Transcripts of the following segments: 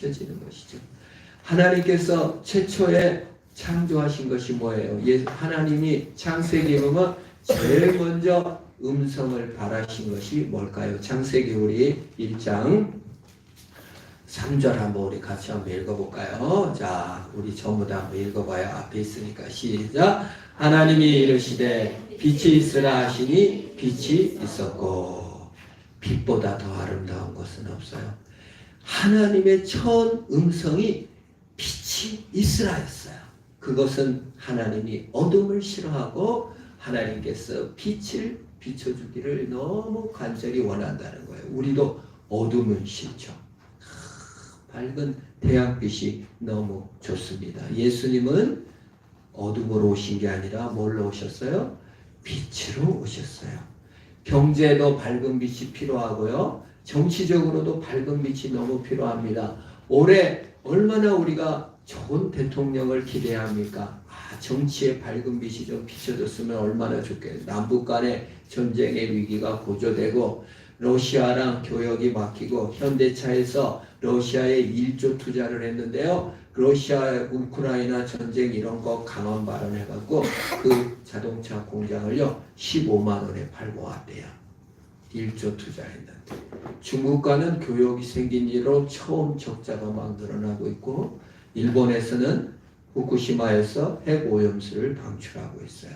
펴지는 것이죠. 하나님께서 최초에 창조하신 것이 뭐예요? 하나님이 창세기 보면 제일 먼저 음성을 발하신 것이 뭘까요? 창세기 우리 1장 3절 한번 우리 같이 한번 읽어볼까요? 자, 우리 전부 다 한번 읽어봐요. 앞에 있으니까 시작. 하나님이 이르시되 빛이 있으라 하시니 빛이 있었고 빛보다 더 아름다운 것은 없어요. 하나님의 처음 음성이 빛이 있으라 했어요. 그것은 하나님이 어둠을 싫어하고 하나님께서 빛을 비춰주기를 너무 간절히 원한다는 거예요. 우리도 어둠은 싫죠. 밝은 태양빛이 너무 좋습니다. 예수님은 어둠으로 오신 게 아니라 뭘로 오셨어요? 빛으로 오셨어요. 경제도 밝은 빛이 필요하고요. 정치적으로도 밝은 빛이 너무 필요합니다. 올해 얼마나 우리가 좋은 대통령을 기대합니까? 정치의 밝은 빛이 좀 비춰졌으면 얼마나 좋겠어요. 남북 간의 전쟁의 위기가 고조되고 러시아랑 교역이 막히고 현대차에서 러시아에 1조 투자를 했는데요. 러시아 우크라이나 전쟁 이런 거 강한 발언해갖고 그 자동차 공장을요 15만 원에 팔고 왔대요. 1조 투자했는데. 중국과는 교역이 생긴 이후로 처음 적자가 막 늘어나고 있고 일본에서는 후쿠시마에서 핵 오염수를 방출하고 있어요.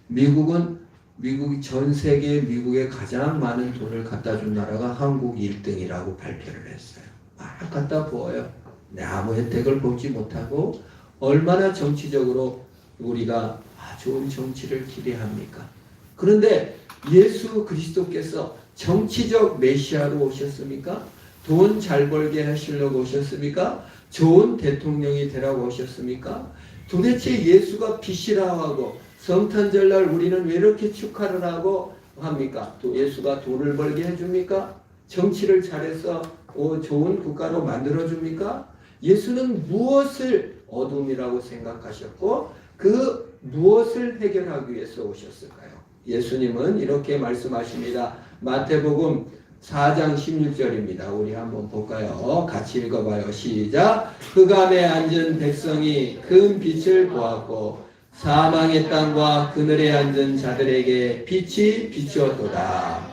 미국이 전 세계 미국에 가장 많은 돈을 갖다 준 나라가 한국 1등이라고 발표를 했어요. 막 갖다 부어요. 아무 혜택을 보지 못하고 얼마나 정치적으로 우리가 좋은 정치를 기대합니까? 그런데 예수 그리스도께서 정치적 메시아로 오셨습니까? 돈 잘 벌게 하시려고 오셨습니까? 좋은 대통령이 되라고 오셨습니까? 도대체 예수가 빛이라고 하고 성탄절날 우리는 왜 이렇게 축하를 하고 합니까? 또 예수가 돈을 벌게 해줍니까? 정치를 잘해서 좋은 국가로 만들어줍니까? 예수는 무엇을 어둠이라고 생각하셨고 그 무엇을 해결하기 위해서 오셨을까요? 예수님은 이렇게 말씀하십니다. 마태복음 4장 16절입니다. 우리 한번 볼까요? 같이 읽어봐요. 시작. 흑암에 앉은 백성이 큰 빛을 보았고 사망의 땅과 그늘에 앉은 자들에게 빛이 비추었도다.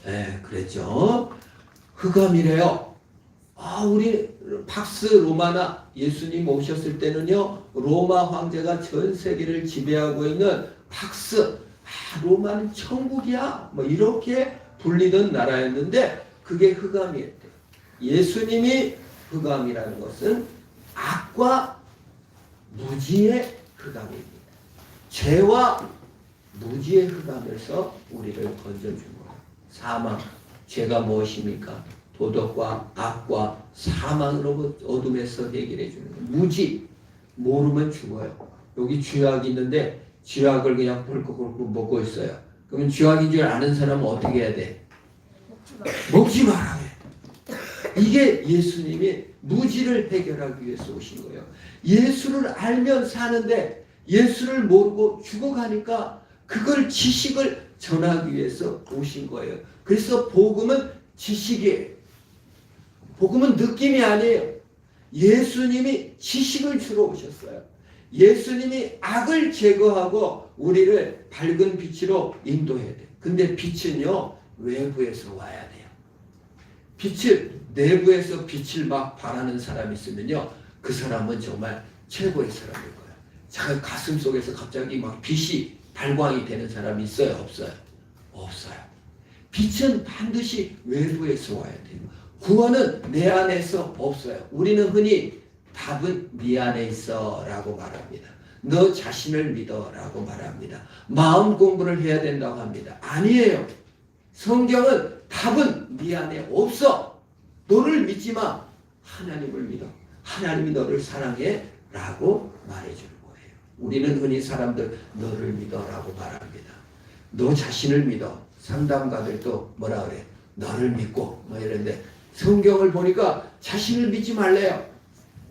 네, 그랬죠. 흑암이래요. 우리 박스 로마나 예수님 오셨을 때는요, 로마 황제가 전 세계를 지배하고 있는 박스, 로마는 천국이야. 뭐 이렇게 불리던 나라였는데 그게 흑암이었대요. 예수님이 흑암이라는 것은 악과 무지의 흑암입니다. 죄와 무지의 흑암에서 우리를 건져준 거예요. 사망, 죄가 무엇입니까? 도덕과 악과 사망으로 어둠에서 해결해 주는 거예요. 무지, 모르면 죽어요. 여기 쥐약이 있는데 쥐약을 그냥 꿀꺽꿀꺽 먹고 있어요. 그러면 쥐약인 줄 아는 사람은 어떻게 해야 돼? 먹지 말아야 해. 이게 예수님이 무지를 해결하기 위해서 오신 거예요. 예수를 알면 사는데 예수를 모르고 죽어가니까 그걸 지식을 전하기 위해서 오신 거예요. 그래서 복음은 지식이에요. 복음은 느낌이 아니에요. 예수님이 지식을 주러 오셨어요. 예수님이 악을 제거하고 우리를 밝은 빛으로 인도해야 돼요. 근데 빛은요, 외부에서 와야 돼요. 빛을, 내부에서 빛을 막 발하는 사람이 있으면요, 그 사람은 정말 최고의 사람일 거예요. 자기 가슴 속에서 갑자기 막 빛이 발광이 되는 사람이 있어요? 없어요? 없어요. 빛은 반드시 외부에서 와야 돼요. 구원은 내 안에서 없어요. 우리는 흔히 답은 네 안에 있어 라고 말합니다. 너 자신을 믿어 라고 말합니다. 마음 공부를 해야 된다고 합니다. 아니에요. 성경은 답은 네 안에 없어. 너를 믿지 마. 하나님을 믿어. 하나님이 너를 사랑해 라고 말해주는 거예요. 우리는 흔히 사람들 너를 믿어 라고 말합니다. 너 자신을 믿어. 상담가들도 뭐라 그래? 너를 믿고 뭐 이런데 성경을 보니까 자신을 믿지 말래요.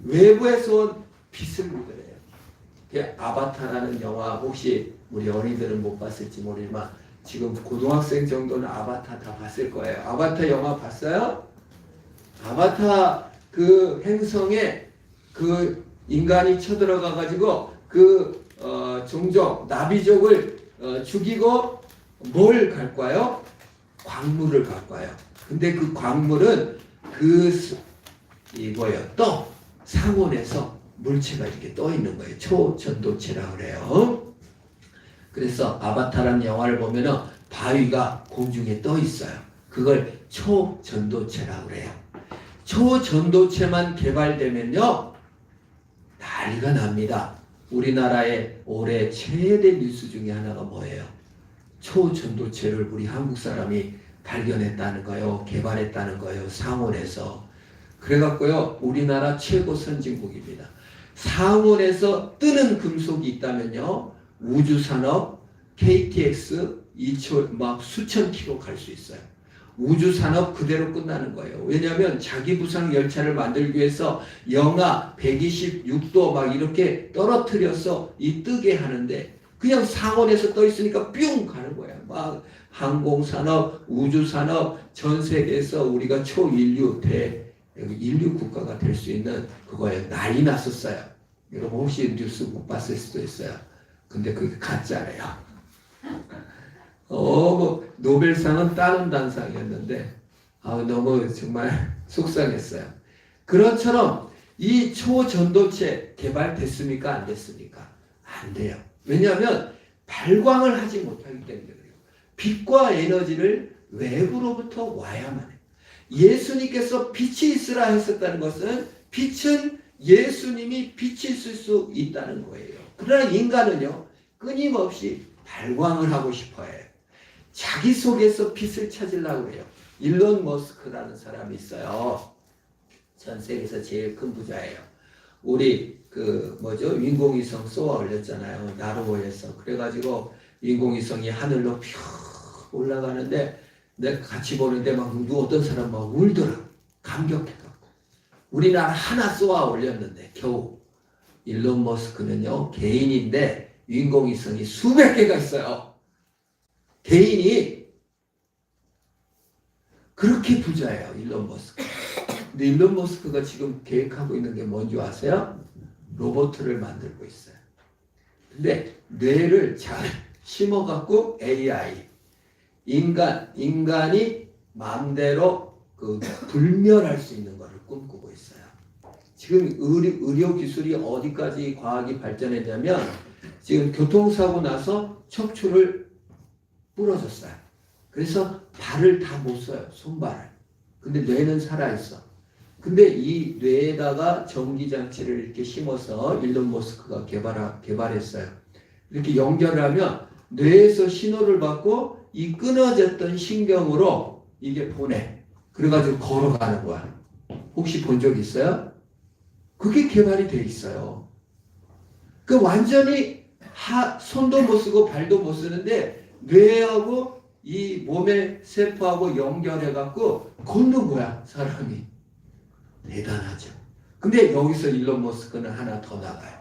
외부에서 온 빛을 믿으래요. 아바타라는 영화 혹시 우리 어린이들은 못 봤을지 모르지만 지금 고등학생 정도는 아바타 다 봤을 거예요. 아바타 영화 봤어요? 아바타 그 행성에 그 인간이 쳐들어가 가지고 종족 나비족을 죽이고 뭘 갈까요? 광물을 갈까요? 근데 그 광물은 이거요. 상온에서 물체가 이렇게 떠 있는 거예요. 초전도체라고 그래요. 그래서 아바타라는 영화를 보면은 바위가 공중에 떠 있어요. 그걸 초전도체라고 그래요. 초전도체만 개발되면요, 난리가 납니다. 우리나라의 올해 최대 뉴스 중에 하나가 뭐예요? 초전도체를 우리 한국 사람이 발견했다는 거요, 개발했다는 거요, 상온에서. 그래갖고요, 우리나라 최고 선진국입니다. 상온에서 뜨는 금속이 있다면요, 우주산업, KTX, 막 수천 킬로 갈 수 있어요. 우주산업 그대로 끝나는 거예요. 왜냐하면 자기 부상 열차를 만들기 위해서 영하 126도 막 이렇게 떨어뜨려서 뜨게 하는데, 그냥 상온에서 떠 있으니까 뿅 가는 거야. 막 항공산업, 우주산업, 전 세계에서 우리가 초인류 인류 국가가 될 수 있는 그거에 난리 났었어요. 여러분 혹시 뉴스 못 봤을 수도 있어요. 근데 그게 가짜래요. 노벨상은 다른 단상이었는데 너무 정말 속상했어요. 그런처럼 이 초전도체 개발됐습니까? 안 됐습니까? 안 돼요. 왜냐하면 발광을 하지 못하기 때문에 그래요. 빛과 에너지를 외부로부터 와야만 해요. 예수님께서 빛이 있으라 했었다는 것은 빛은 예수님이 빛이 있을 수 있다는 거예요. 그러나 인간은요, 끊임없이 발광을 하고 싶어 해요. 자기 속에서 빛을 찾으려고 해요. 일론 머스크라는 사람이 있어요. 전 세계에서 제일 큰 부자예요. 우리 인공위성 쏘아 올렸잖아요. 나로호에서. 그래가지고 인공위성이 하늘로 쭉 올라가는데 내가 같이 보는데 막 어떤 사람 막 울더라. 감격해갖고. 우리나라 하나 쏘아 올렸는데 겨우. 일론 머스크는요, 개인인데 인공위성이 수백 개가 있어요. 개인이 그렇게 부자예요, 일론 머스크. 근데 일론 머스크가 지금 계획하고 있는 게 뭔지 아세요? 로봇을 만들고 있어요. 근데 뇌를 잘 심어갖고 AI, 인간이 마음대로 불멸할 수 있는 것을 꿈꾸고 있어요. 지금 의료 기술이 어디까지 과학이 발전했냐면, 지금 교통사고 나서 척추를 부러졌어요. 그래서 발을 다 못 써요, 손발을. 근데 뇌는 살아있어. 근데 이 뇌에다가 전기장치를 이렇게 심어서 일론 머스크가 개발했어요. 이렇게 연결하면 뇌에서 신호를 받고 이 끊어졌던 신경으로 이게 보내. 그래가지고 걸어가는 거야. 혹시 본 적 있어요? 그게 개발이 돼 있어요. 완전히 손도 못 쓰고 발도 못 쓰는데 뇌하고 이 몸의 세포하고 연결해갖고 걷는 거야, 사람이. 대단하죠. 근데 여기서 일론 머스크는 하나 더 나가요.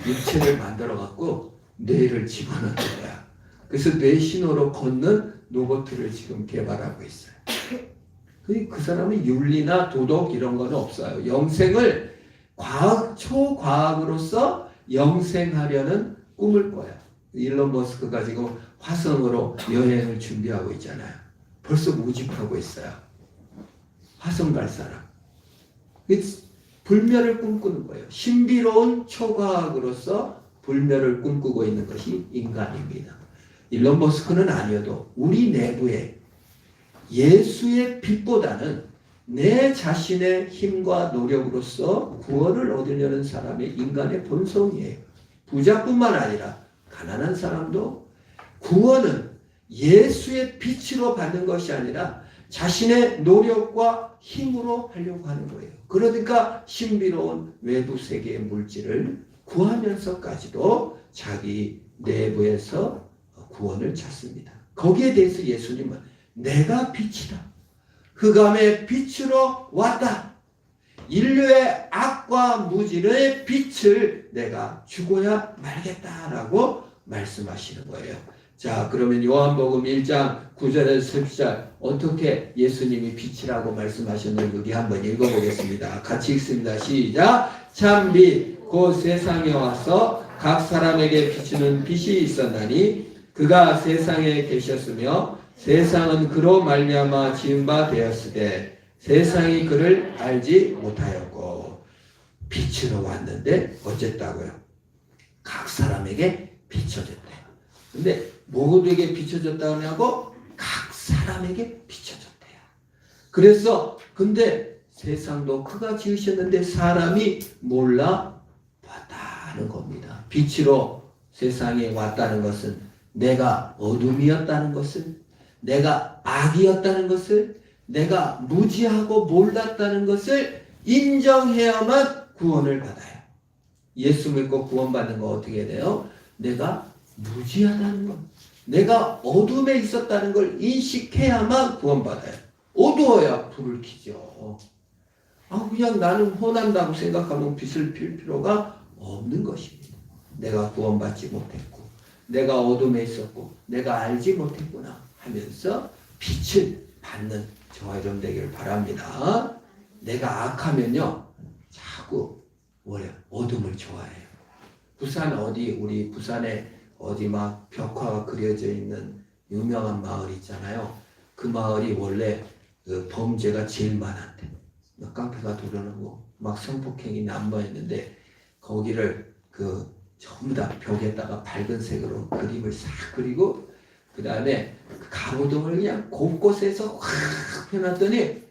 육체를 만들어갖고 뇌를 집어넣는 거야. 그래서 뇌 신호로 걷는 로봇을 지금 개발하고 있어요. 그 사람은 윤리나 도덕 이런 건 없어요. 영생을 초과학으로서 영생하려는 꿈을 꿔요. 일론 머스크가 지금 화성으로 여행을 준비하고 있잖아요. 벌써 모집하고 있어요. 화성 갈 사람. 불멸을 꿈꾸는 거예요. 신비로운 초과학으로서 불멸을 꿈꾸고 있는 것이 인간입니다. 일론 머스크는 아니어도 우리 내부에 예수의 빛보다는 내 자신의 힘과 노력으로서 구원을 얻으려는 사람의 인간의 본성이에요. 부자뿐만 아니라 가난한 사람도 구원은 예수의 빛으로 받는 것이 아니라 자신의 노력과 힘으로 하려고 하는 거예요. 그러니까 신비로운 외부 세계의 물질을 구하면서까지도 자기 내부에서 구원을 찾습니다. 거기에 대해서 예수님은 내가 빛이다. 흑암의 빛으로 왔다. 인류의 악과 무지의 빛을 내가 주고야 말겠다라고 말씀하시는 거예요. 자, 그러면 요한복음 1장 9절에서 10절 어떻게 예수님이 빛이라고 말씀하셨는지 우리 한번 읽어보겠습니다. 같이 읽습니다. 시작. 참 빛 곧 세상에 와서 각 사람에게 비추는 빛이 있었나니 그가 세상에 계셨으며 세상은 그로 말미암아 지은 바 되었으되 세상이 그를 알지 못하였고. 빛으로 왔는데 어쨌다고요? 각 사람에게 비춰졌대요. 근데 모두에게 비춰졌다 하냐고? 각 사람에게 비춰졌대요. 그래서 근데 세상도 그가 지으셨는데 사람이 몰라 봤다는 겁니다. 빛으로 세상에 왔다는 것은 내가 어둠이었다는 것을, 내가 악이었다는 것을, 내가 무지하고 몰랐다는 것을 인정해야만 구원을 받아요. 예수 믿고 구원받는 거 어떻게 돼요? 내가 무지하다는 것, 내가 어둠에 있었다는 걸 인식해야만 구원받아요. 어두워야 불을 켜죠. 그냥 나는 혼난다고 생각하면 빛을 필 필요가 없는 것입니다. 내가 구원받지 못했고, 내가 어둠에 있었고, 내가 알지 못했구나 하면서 빛을 받는 저와 여러분 되기를 바랍니다. 내가 악하면요, 자꾸 어둠을 좋아해요. 우리 부산에 어디 막 벽화가 그려져 있는 유명한 마을 있잖아요. 그 마을이 원래 그 범죄가 제일 많았대. 깡패가 돌아오고 막 성폭행이 난무했는데 거기를 전부 다 벽에다가 밝은 색으로 그림을 싹 그리고 그 다음에 가로등을 그냥 곳곳에서 확 펴놨더니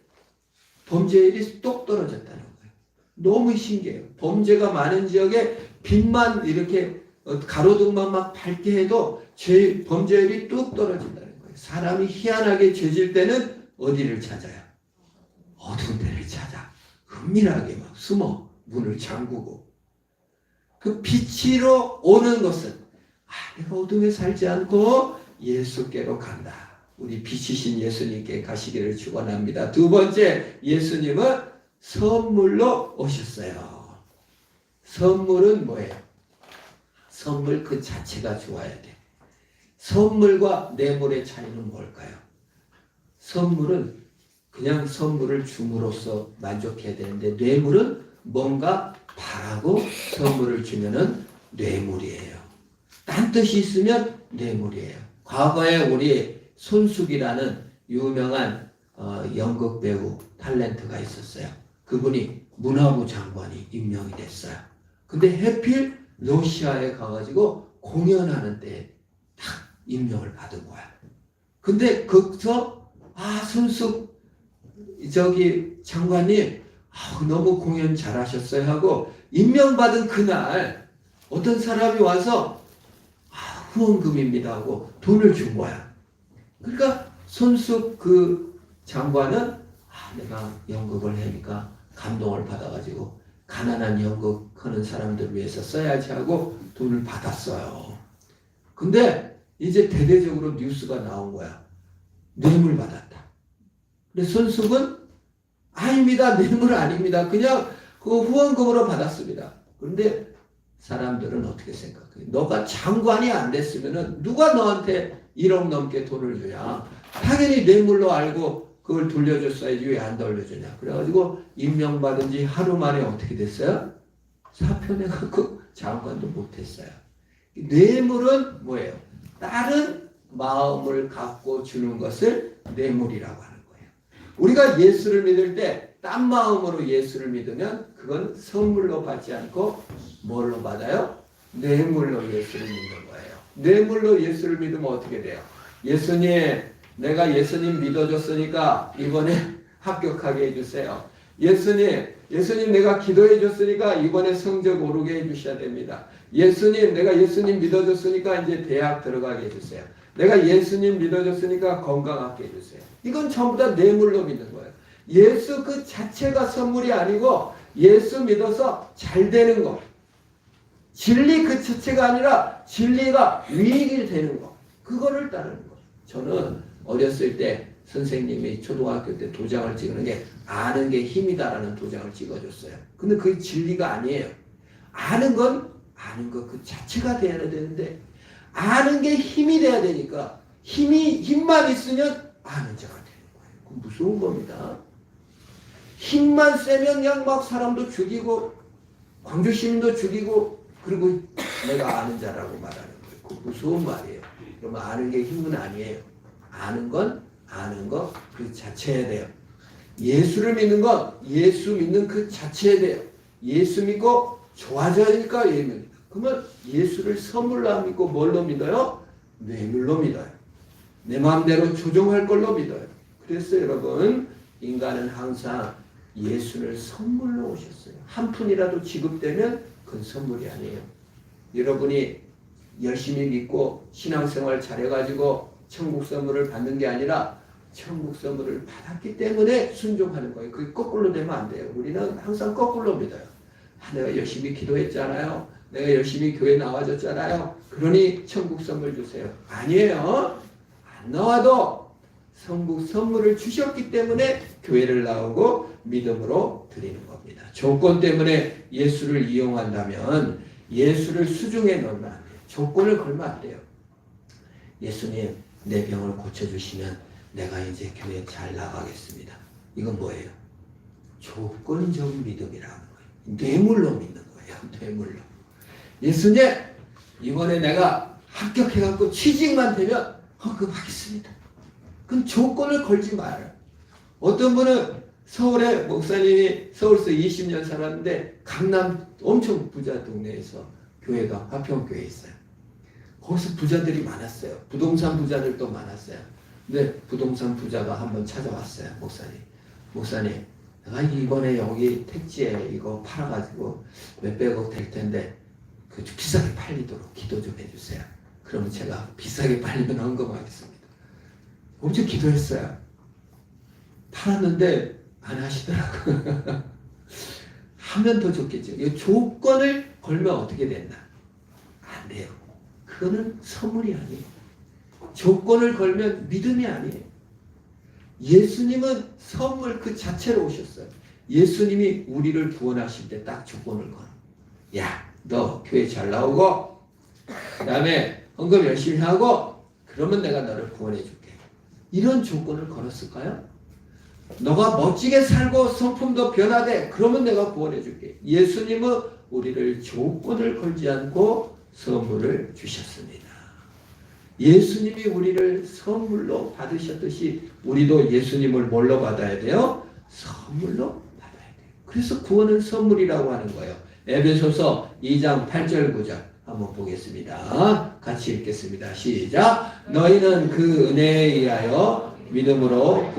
범죄율이 뚝 떨어졌다는 거예요. 너무 신기해요. 범죄가 많은 지역에 빛만 이렇게 가로등만 막 밝게 해도 범죄율이 뚝 떨어진다는 거예요. 사람이 희한하게 죄질 때는 어디를 찾아요? 어두운 데를 찾아. 은밀하게 막 숨어 문을 잠그고. 그 빛으로 오는 것은 내가 어둠에 살지 않고 예수께로 간다. 우리 빛이신 예수님께 가시기를 축원합니다. 두 번째, 예수님은 선물로 오셨어요. 선물은 뭐예요? 선물 그 자체가 좋아야 돼. 선물과 뇌물의 차이는 뭘까요? 선물은 그냥 선물을 줌으로써 만족해야 되는데 뇌물은 뭔가 바라고 선물을 주면은 뇌물이에요. 딴 뜻이 있으면 뇌물이에요. 과거에 우리 손숙이라는 유명한 연극 배우 탤런트가 있었어요. 그분이 문화부 장관이 임명이 됐어요. 근데 하필 러시아에 가가지고 공연하는 때 딱 임명을 받은 거야. 근데 거기서 손숙 장관님 너무 공연 잘하셨어요 하고 임명받은 그날 어떤 사람이 와서 후원금입니다 하고 돈을 준 거야. 그러니까 손숙 그 장관은 내가 연극을 하니까 감동을 받아가지고 가난한 연극 하는 사람들을 위해서 써야지 하고 돈을 받았어요. 근데 이제 대대적으로 뉴스가 나온 거야. 뇌물 받았다. 근데 손숙은 아닙니다. 뇌물 아닙니다. 그냥 그 후원금으로 받았습니다. 그런데 사람들은 어떻게 생각해? 너가 장관이 안 됐으면은 누가 너한테 1억 넘게 돈을 줘야? 당연히 뇌물로 알고 그걸 돌려줬어야지 왜 안 돌려주냐? 그래가지고 임명받은 지 하루 만에 어떻게 됐어요? 사표내갖고 장관도 못했어요. 뇌물은 뭐예요? 다른 마음을 갖고 주는 것을 뇌물이라고 하는 거예요. 우리가 예수를 믿을 때 딴 마음으로 예수를 믿으면 그건 선물로 받지 않고 뭘로 받아요? 뇌물로 예수를 믿는 거예요. 뇌물로 예수를 믿으면 어떻게 돼요? 예수님, 내가 예수님 믿어줬으니까 이번에 합격하게 해주세요. 예수님 내가 기도해 줬으니까 이번에 성적 오르게 해주셔야 됩니다. 예수님, 내가 예수님 믿어줬으니까 이제 대학 들어가게 해주세요. 내가 예수님 믿어줬으니까 건강하게 해주세요. 이건 전부 다 뇌물로 믿는 거예요. 예수 그 자체가 선물이 아니고 예수 믿어서 잘 되는 거. 진리 그 자체가 아니라 진리가 유익이 되는 거. 그거를 따르는 거. 저는 어렸을 때 선생님이 초등학교 때 도장을 찍는 게 아는 게 힘이다라는 도장을 찍어줬어요. 근데 그게 진리가 아니에요. 아는 건 아는 것 그 자체가 돼야 되는데 아는 게 힘이 돼야 되니까 힘만 있으면 아는 자가 되는 거예요. 그건 무서운 겁니다. 힘만 세면 그냥 막 사람도 죽이고 광주 시민도 죽이고 그리고 내가 아는 자라고 말하는 거예요. 그건 무서운 말이에요. 그러면 아는 게 힘은 아니에요. 아는 건 아는 것 그 자체에 돼요. 예수를 믿는 건 예수 믿는 그 자체에 돼요. 예수 믿고 좋아져야니까 예입니다. 그러면 예수를 선물로 안 믿고 뭘로 믿어요? 뇌물로 믿어요. 내 마음대로 조종할 걸로 믿어요. 그래서 여러분 인간은 항상 예수를 선물로 오셨어요. 한 푼이라도 지급되면 그건 선물이 아니에요. 여러분이 열심히 믿고 신앙생활 잘해가지고 천국 선물을 받는 게 아니라 천국 선물을 받았기 때문에 순종하는 거예요. 그게 거꾸로 되면 안 돼요. 우리는 항상 거꾸로 믿어요. 내가 열심히 기도했잖아요. 내가 열심히 교회 나와줬잖아요. 그러니 천국 선물 주세요. 아니에요. 안 나와도 천국 선물을 주셨기 때문에 교회를 나오고 믿음으로 드리는 겁니다. 조건 때문에 예수를 이용한다면 예수를 수중에 넣으면 안 돼요. 조건을 걸면 안 돼요. 예수님 내 병을 고쳐주시면 내가 이제 교회 잘 나가겠습니다. 이건 뭐예요? 조건적 믿음이라는 거예요. 뇌물로 믿는 거예요. 뇌물로. 예수님 이번에 내가 합격해갖고 취직만 되면 헌금하겠습니다. 그럼 조건을 걸지 말아요. 어떤 분은 서울에 목사님이 서울서 20년 살았는데 강남 엄청 부자 동네에서 교회가 화평교회에 있어요. 거기서 부자들이 많았어요. 부동산 부자들도 많았어요. 근데 부동산 부자가 한번 찾아왔어요. 목사님 내가 이번에 여기 택지에 이거 팔아가지고 몇백억 될 텐데 그 비싸게 팔리도록 기도 좀 해주세요. 그러면 제가 비싸게 팔리면 헌금하겠습니다. 엄청 기도했어요. 팔았는데 안 하시더라고요. 하면 더 좋겠죠. 이 조건을 걸면 어떻게 된다? 안 돼요. 그거는 선물이 아니에요. 조건을 걸면 믿음이 아니에요. 예수님은 선물 그 자체로 오셨어요. 예수님이 우리를 구원하실 때 딱 조건을 걸어. 야, 너 교회 잘 나오고 그 다음에 헌금 열심히 하고 그러면 내가 너를 구원해 줄게. 이런 조건을 걸었을까요? 너가 멋지게 살고 성품도 변화돼. 그러면 내가 구원해 줄게. 예수님은 우리를 조건을 걸지 않고 선물을 주셨습니다. 예수님이 우리를 선물로 받으셨듯이 우리도 예수님을 뭘로 받아야 돼요? 선물로 받아야 돼요. 그래서 구원은 선물이라고 하는 거예요. 에베소서 2장 8절 9절 한번 보겠습니다. 같이 읽겠습니다. 시작. 너희는 그 은혜에 의하여 믿음으로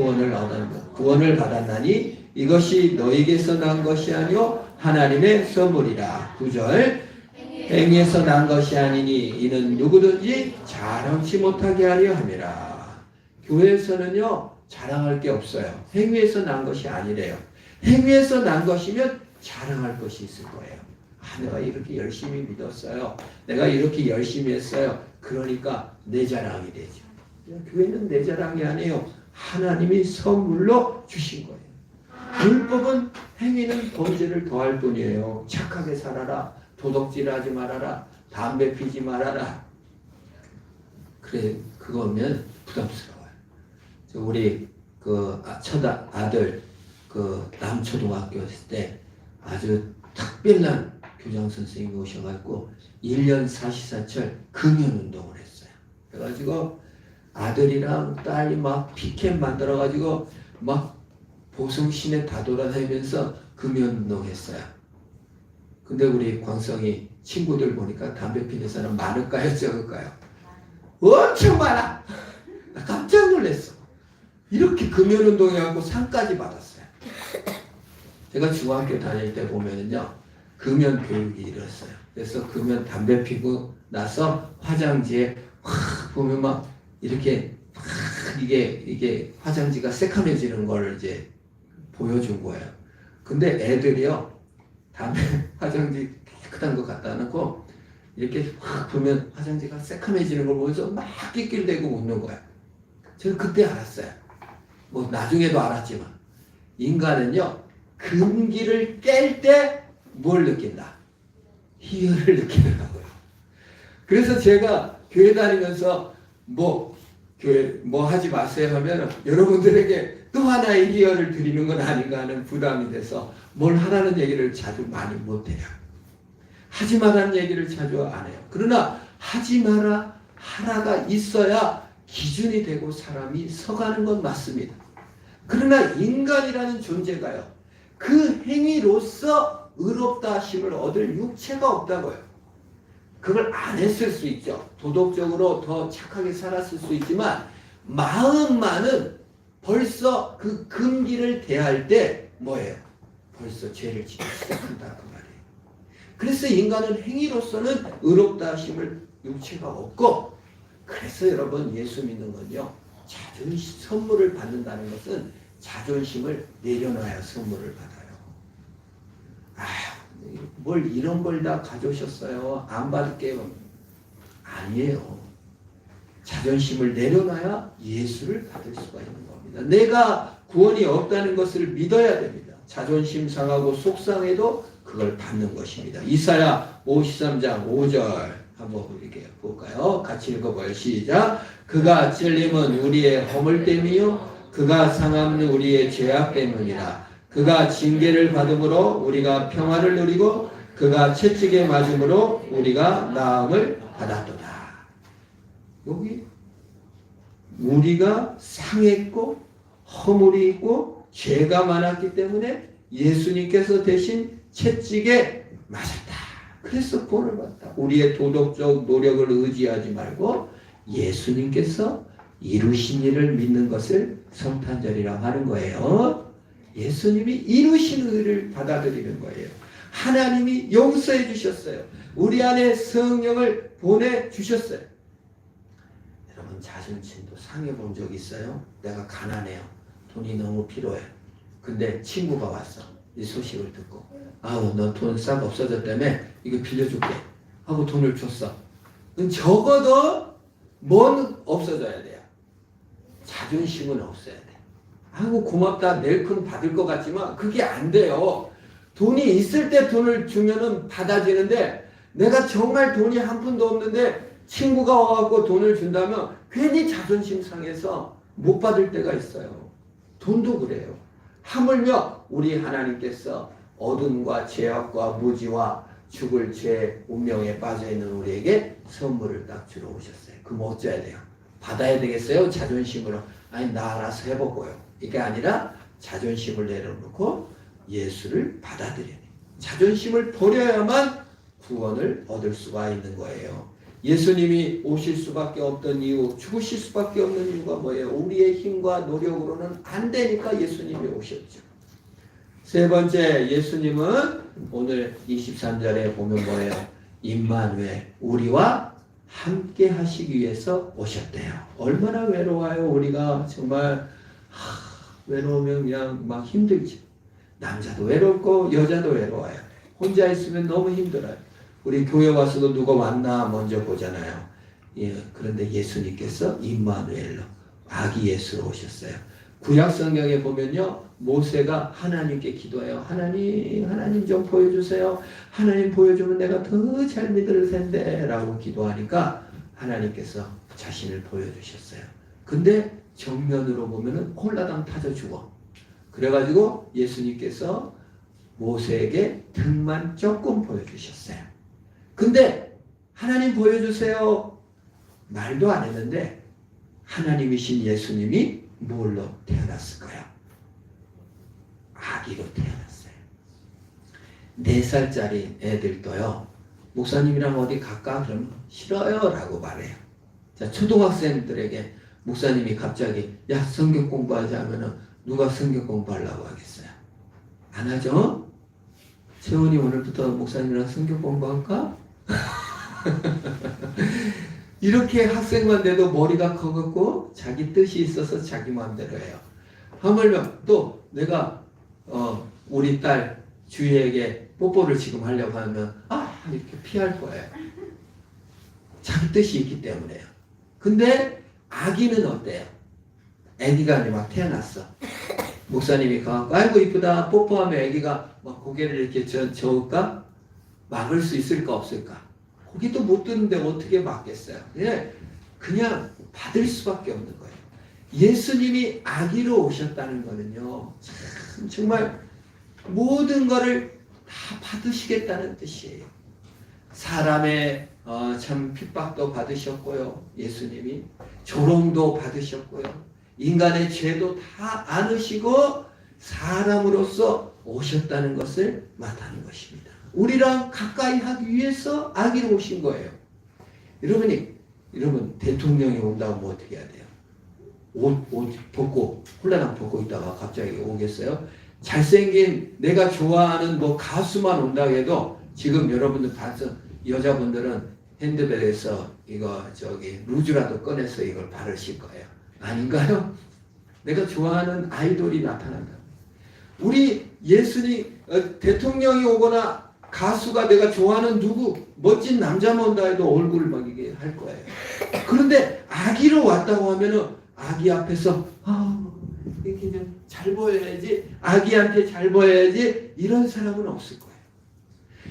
구원을 받았나니 이것이 너희에게서 난 것이 아니요 하나님의 선물이라. 9절. 행위에서 난 것이 아니니 이는 누구든지 자랑치 못하게 하려 함이라. 교회에서는요 자랑할 게 없어요. 행위에서 난 것이 아니래요. 행위에서 난 것이면 자랑할 것이 있을 거예요. 내가 이렇게 열심히 믿었어요. 내가 이렇게 열심히 했어요. 그러니까 내 자랑이 되죠. 교회는 내 자랑이 아니에요. 하나님이 선물로 주신 거예요. 율법은 행위는 범죄를 더할 뿐이에요. 착하게 살아라. 도덕질하지 말아라. 담배 피지 말아라. 그래, 그거면 부담스러워요. 우리 첫 아들 남초등학교 있을 때 아주 특별한 교장 선생님이 오셔가지고 1년 사시사철 금연운동을 했어요. 그래가지고 아들이랑 딸이 막 피켓 만들어가지고 막 보성시내 다 돌아다니면서 금연운동 했어요. 근데 우리 광성이 친구들 보니까 담배 피는 사람 많을까요? 적을까요? 엄청 많아! 나 깜짝 놀랐어. 이렇게 금연운동 해갖고 상까지 받았어요. 제가 중학교 다닐 때 보면은요, 금연 교육이 이랬어요. 그래서 금연 담배 피고 나서 화장지에 확 보면 막 이렇게 막 이게 화장지가 새카매지는 걸 이제 보여준 거예요. 근데 애들이요, 담배 화장지 깨끗한 거 갖다 놓고 이렇게 확 보면 화장지가 새카매지는 걸 보면서 막 낄낄대고 웃는 거야. 제가 그때 알았어요. 뭐 나중에도 알았지만 인간은요 금기를 깰 때 뭘 느낀다? 희열을 느끼더라고요. 그래서 제가 교회 다니면서 교회 하지 마세요 하면 여러분들에게 또 하나의 기여를 드리는 건 아닌가 하는 부담이 돼서 뭘 하라는 얘기를 자주 많이 못해요. 하지 말라는 얘기를 자주 안 해요. 그러나 하지 마라 하라가 있어야 기준이 되고 사람이 서가는 건 맞습니다. 그러나 인간이라는 존재가요, 그 행위로서 의롭다 하심을 얻을 육체가 없다고요. 그걸 안 했을 수 있죠. 도덕적으로 더 착하게 살았을 수 있지만 마음만은 벌써 그 금기를 대할 때 뭐예요? 벌써 죄를 짓기 시작한다 그 말이에요. 그래서 인간은 행위로서는 의롭다 하심을 육체가 없고, 그래서 여러분 예수 믿는 건요, 선물을 받는다는 것은 자존심을 내려놔야 선물을 받아요. 뭘 이런 걸 다 가져오셨어요? 안 받을게요. 아니에요. 자존심을 내려놔야 예수를 받을 수가 있는 겁니다. 내가 구원이 없다는 것을 믿어야 됩니다. 자존심 상하고 속상해도 그걸 받는 것입니다. 이사야 53장 5절 한번 이렇게 볼까요? 같이 읽어봐요. 시작. 그가 찔림은 우리의 허물 때문이요 그가 상함은 우리의 죄악 때문이라. 그가 징계를 받음으로 우리가 평화를 누리고 그가 채찍에 맞음으로 우리가 나음을 받았도다. 여기 우리가 상했고 허물이 있고 죄가 많았기 때문에 예수님께서 대신 채찍에 맞았다. 그래서 구원을 받았다. 우리의 도덕적 노력을 의지하지 말고 예수님께서 이루신 일을 믿는 것을 성탄절이라고 하는 거예요. 예수님이 이루신 의를 받아들이는 거예요. 하나님이 용서해 주셨어요. 우리 안에 성령을 보내주셨어요. 여러분 자존심도 상해본 적 있어요? 내가 가난해요. 돈이 너무 필요해. 근데 친구가 왔어. 이 소식을 듣고 아우 너 돈 싹 없어졌다며 이거 빌려줄게 하고 돈을 줬어. 적어도 뭔 없어져야 돼요? 자존심은 없어야 돼. 아이고 고맙다 낼큰 받을 것 같지만 그게 안 돼요. 돈이 있을 때 돈을 주면은 받아지는데 내가 정말 돈이 한 푼도 없는데 친구가 와갖고 돈을 준다면 괜히 자존심 상해서 못 받을 때가 있어요. 돈도 그래요. 하물며 우리 하나님께서 어둠과 죄악과 무지와 죽을 죄 운명에 빠져있는 우리에게 선물을 딱 주러 오셨어요. 그럼 어쩌야 돼요? 받아야 되겠어요? 자존심으로 아니 나 알아서 해보고요. 이게 아니라 자존심을 내려놓고 예수를 받아들여야 돼요. 자존심을 버려야만 구원을 얻을 수가 있는 거예요. 예수님이 오실 수밖에 없던 이유, 죽으실 수밖에 없는 이유가 뭐예요? 우리의 힘과 노력으로는 안 되니까 예수님이 오셨죠. 세 번째, 예수님은 오늘 23절에 보면 뭐예요? 임마누엘, 우리와 함께 하시기 위해서 오셨대요. 얼마나 외로워요. 우리가 정말 외로우면 그냥 막 힘들지. 남자도 외롭고 여자도 외로워요. 혼자 있으면 너무 힘들어요. 우리 교회 와서도 누가 왔나 먼저 보잖아요. 예, 그런데 예수님께서 임마누엘로 아기 예수로 오셨어요. 구약 성경에 보면요, 모세가 하나님께 기도해요. 하나님 좀 보여주세요. 하나님 보여주면 내가 더 잘 믿을 텐데 라고 기도하니까 하나님께서 자신을 보여주셨어요. 근데 정면으로 보면은 홀라당 타져 죽어. 그래가지고 예수님께서 모세에게 등만 조금 보여주셨어요. 근데 하나님 보여주세요 말도 안 했는데 하나님이신 예수님이 뭘로 태어났을까요? 아기로 태어났어요. 4살짜리 애들도요, 목사님이랑 어디 갈까? 그러면 싫어요 라고 말해요. 자, 초등학생들에게 목사님이 갑자기 야 성경 공부하자면은 누가 성경 공부하려고 하겠어요? 안 하죠? 채원이 오늘부터 목사님이랑 성경 공부할까? 이렇게 학생만 돼도 머리가 커갖고 자기 뜻이 있어서 자기 마음대로 해요. 하물며 또 내가 우리 딸 주희에게 뽀뽀를 지금 하려고 하면 이렇게 피할 거예요. 자기 뜻이 있기 때문에요. 근데 아기는 어때요? 아기가 막 태어났어. 목사님이 가갖고 아이고 이쁘다 뽀뽀하면 아기가 막 고개를 이렇게 저을까? 막을 수 있을까 없을까? 고기도 못 드는데 어떻게 맞겠어요? 그냥 받을 수밖에 없는 거예요. 예수님이 아기로 오셨다는 거는요, 참 정말 모든 것을 다 받으시겠다는 뜻이에요. 사람의 참 핍박도 받으셨고요. 예수님이 조롱도 받으셨고요. 인간의 죄도 다 안으시고 사람으로서 오셨다는 것을 나타내는 것입니다. 우리랑 가까이 하기 위해서 아기로 오신 거예요. 여러분 대통령이 온다고 뭐 어떻게 해야 돼요? 옷 벗고 홀라당 벗고 있다가 갑자기 오겠어요? 잘생긴 내가 좋아하는 뭐 가수만 온다고 해도 지금 여러분들 봐서 여자분들은 핸드백에서 이거 루즈라도 꺼내서 이걸 바르실 거예요. 아닌가요? 내가 좋아하는 아이돌이 나타난다. 우리 예수님 대통령이 오거나 가수가 내가 좋아하는 누구 멋진 남자만 온다 해도 얼굴을 막 이게 할 거예요. 그런데 아기로 왔다고 하면은 아기 앞에서 이렇게 좀 잘 보여야지, 아기한테 잘 보여야지, 이런 사람은 없을 거예요.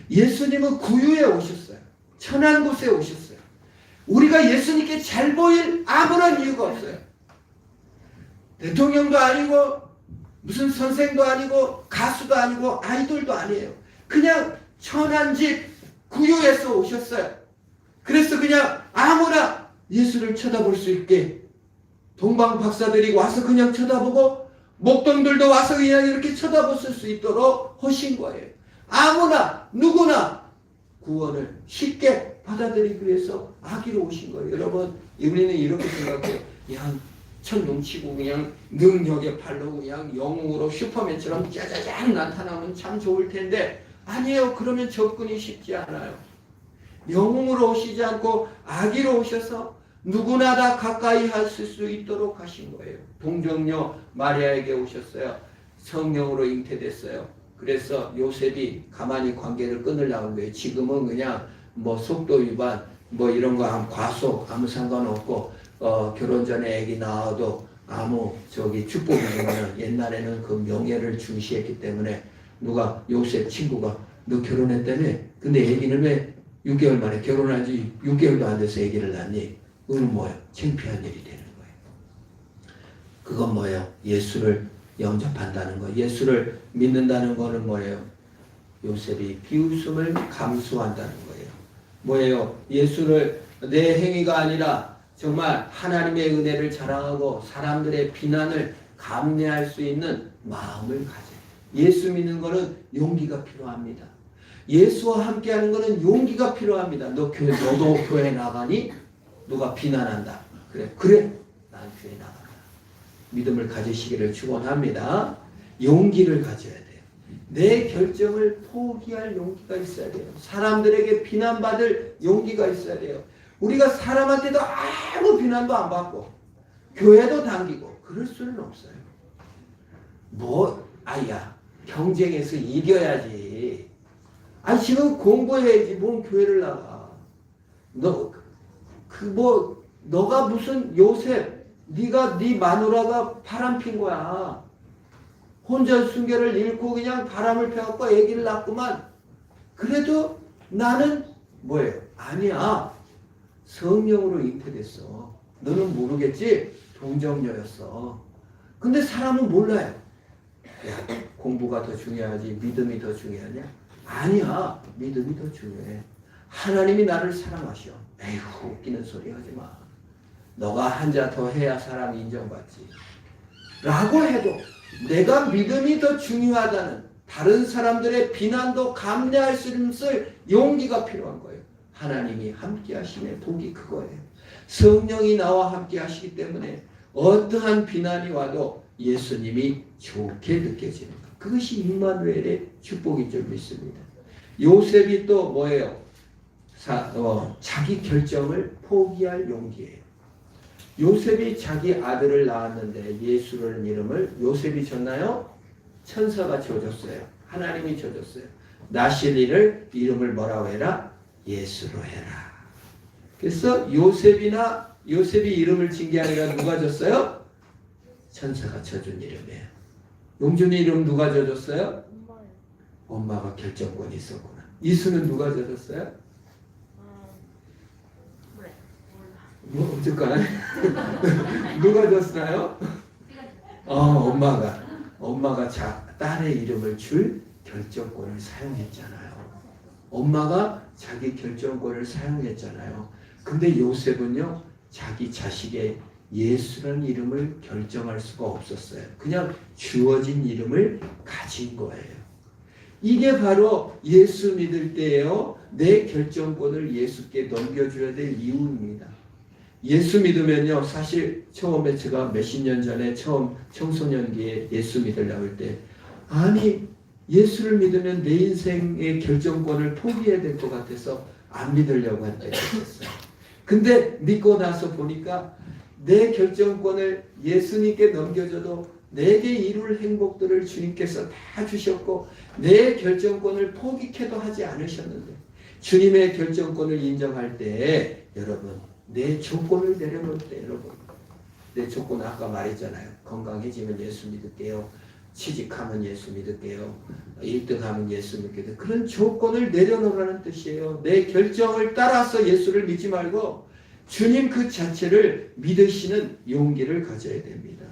예수님은 구유에 오셨어요. 천한 곳에 오셨어요. 우리가 예수님께 잘 보일 아무런 이유가 없어요. 대통령도 아니고 무슨 선생도 아니고 가수도 아니고 아이돌도 아니에요. 그냥 천한 집 구유에서 오셨어요. 그래서 그냥 아무나 예수를 쳐다볼 수 있게 동방 박사들이 와서 그냥 쳐다보고 목동들도 와서 그냥 이렇게 쳐다볼 수 있도록 하신 거예요. 아무나 누구나 구원을 쉽게 받아들이기 위해서 아기로 오신 거예요. 여러분, 우리는 이렇게 생각해요. 그냥 천둥치고 그냥 능력의 발로 그냥 영웅으로 슈퍼맨처럼 짜자잔 나타나면 참 좋을 텐데 아니에요. 그러면 접근이 쉽지 않아요. 영웅으로 오시지 않고 아기로 오셔서 누구나 다 가까이 하실 수 있도록 하신 거예요. 동정녀 마리아에게 오셨어요. 성령으로 잉태됐어요. 그래서 요셉이 가만히 관계를 끊으려고 한 거예요. 지금은 그냥 뭐 속도 위반 뭐 이런 거 과속 아무 상관없고 결혼 전에 아기 낳아도 아무 축복이지만 옛날에는 그 명예를 중시했기 때문에 누가 요셉 친구가 너 결혼했다며? 근데 아기는 왜 6개월 만에 결혼한 지 6개월도 안 돼서 아기를 낳니? 그건 뭐예요? 창피한 일이 되는 거예요. 그건 뭐예요? 예수를 영접한다는 거. 예수를 믿는다는 거는 뭐예요? 요셉이 비웃음을 감수한다는 거예요. 뭐예요? 예수를 내 행위가 아니라 정말 하나님의 은혜를 자랑하고 사람들의 비난을 감내할 수 있는 마음을 가져요. 예수 믿는 거는 용기가 필요합니다. 예수와 함께하는 거는 용기가 필요합니다. 너도 교회 나가니? 누가 비난한다. 그래, 난 교회 나간다. 믿음을 가지시기를 축원합니다. 용기를 가져야 돼요. 내 결정을 포기할 용기가 있어야 돼요. 사람들에게 비난받을 용기가 있어야 돼요. 우리가 사람한테도 아무 비난도 안 받고 교회도 당기고 그럴 수는 없어요. 경쟁에서 이겨야지. 지금 공부해야지. 뭔 교회를 나가. 너가 무슨 요셉, 네 마누라가 바람핀 거야. 혼전 순결을 잃고 그냥 바람을 펴갖고 아기를 낳구만. 그래도 나는 뭐예요? 아니야. 성령으로 잉태됐어. 너는 모르겠지? 동정녀였어. 근데 사람은 몰라요. 공부가 더 중요하지 믿음이 더 중요하냐? 아니야. 믿음이 더 중요해. 하나님이 나를 사랑하셔. 에휴, 웃기는 소리 하지 마. 너가 한 자 더 해야 사람이 인정받지. 라고 해도 내가 믿음이 더 중요하다는 다른 사람들의 비난도 감내할 수 있을 용기가 필요한 거예요. 하나님이 함께 하심의 복이 그거예요. 성령이 나와 함께 하시기 때문에 어떠한 비난이 와도 예수님이 좋게 느껴지는 것. 그것이 임마누엘의 축복인 줄 믿습니다. 요셉이 또 뭐예요? 자기 결정을 포기할 용기예요. 요셉이 자기 아들을 낳았는데 예수라는 이름을 요셉이 줬나요? 천사가 줘줬어요. 하나님이 줘줬어요. 나실리를 이름을 뭐라고 해라? 예수로 해라. 그래서 요셉이 이름을 진 게 아니라 누가 줬어요? 천사가 줘준 이름이에요. 용준이 이름 누가 줘줬어요? 엄마가 결정권이 있었구나. 이수는 누가 줘줬어요? 뭐 어떡하나? 누가 줬나요? 엄마가 딸의 이름을 줄 결정권을 사용했잖아요. 엄마가 자기 결정권을 사용했잖아요. 근데 요셉은요, 자기 자식의 예수라는 이름을 결정할 수가 없었어요. 그냥 주어진 이름을 가진 거예요. 이게 바로 예수 믿을 때에요, 내 결정권을 예수께 넘겨줘야 될 이유입니다. 예수 믿으면요, 사실 처음에 제가 몇십 년 전에 처음 청소년기에 예수 믿으려고 할 때, 아니 예수를 믿으면 내 인생의 결정권을 포기해야 될 것 같아서 안 믿으려고 할 때가 있었어요. 근데 믿고 나서 보니까 내 결정권을 예수님께 넘겨줘도 내게 이룰 행복들을 주님께서 다 주셨고, 내 결정권을 포기해도 하지 않으셨는데, 주님의 결정권을 인정할 때 여러분, 내 조건을 내려놓을 때, 여러분, 내 조건 아까 말했잖아요. 건강해지면 예수 믿을게요. 취직하면 예수 믿을게요. 1등하면 예수 믿겠다. 그런 조건을 내려놓으라는 뜻이에요. 내 결정을 따라서 예수를 믿지 말고 주님 그 자체를 믿으시는 용기를 가져야 됩니다.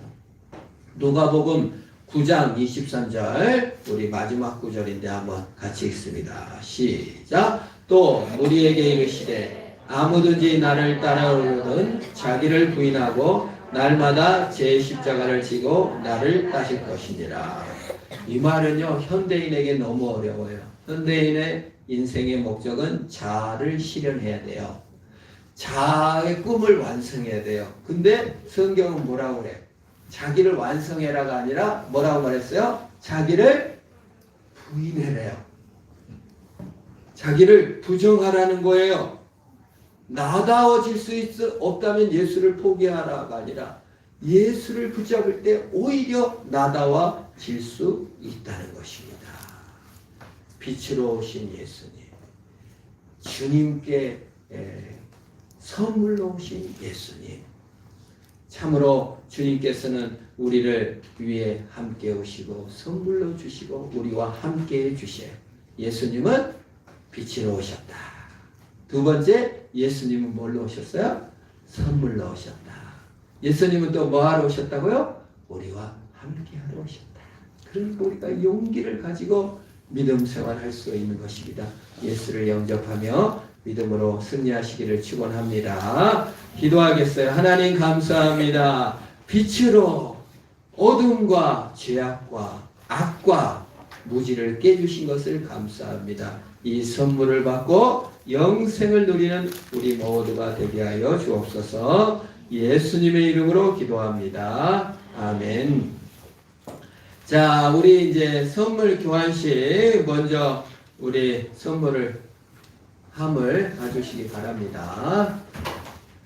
누가복음 9장 23절, 우리 마지막 구절인데 한번 같이 읽습니다. 시작. 또 우리에게 이르시되 아무든지 나를 따라오려거든 자기를 부인하고 날마다 제 십자가를 지고 나를 따실 것이니라. 이 말은요, 현대인에게 너무 어려워요. 현대인의 인생의 목적은 자아를 실현해야 돼요. 자아의 꿈을 완성해야 돼요. 근데 성경은 뭐라고 그래? 자기를 완성해라가 아니라 뭐라고 말했어요? 자기를 부인해래요. 자기를 부정하라는 거예요. 나다워질 수 없다면 예수를 포기하라가 아니라 예수를 붙잡을 때 오히려 나다워질 수 있다는 것입니다. 빛으로 오신 예수님, 주님께 선물로 오신 예수님, 참으로 주님께서는 우리를 위해 함께 오시고 선물로 주시고 우리와 함께 해주셔요. 예수님은 빛으로 오셨다. 두 번째, 예수님은 뭘로 오셨어요? 선물로 오셨다. 예수님은 또 뭐하러 오셨다고요? 우리와 함께하러 오셨다. 그러니까 우리가 용기를 가지고 믿음 생활할 수 있는 것입니다. 예수를 영접하며 믿음으로 승리하시기를 축원합니다. 기도하겠어요. 하나님 감사합니다. 빛으로 어둠과 죄악과 악과 무지를 깨주신 것을 감사합니다. 이 선물을 받고 영생을 누리는 우리 모두가 되게 하여 주옵소서. 예수님의 이름으로 기도합니다. 아멘. 자, 우리 이제 선물 교환식 먼저 우리 선물을 함을 가주시기 바랍니다.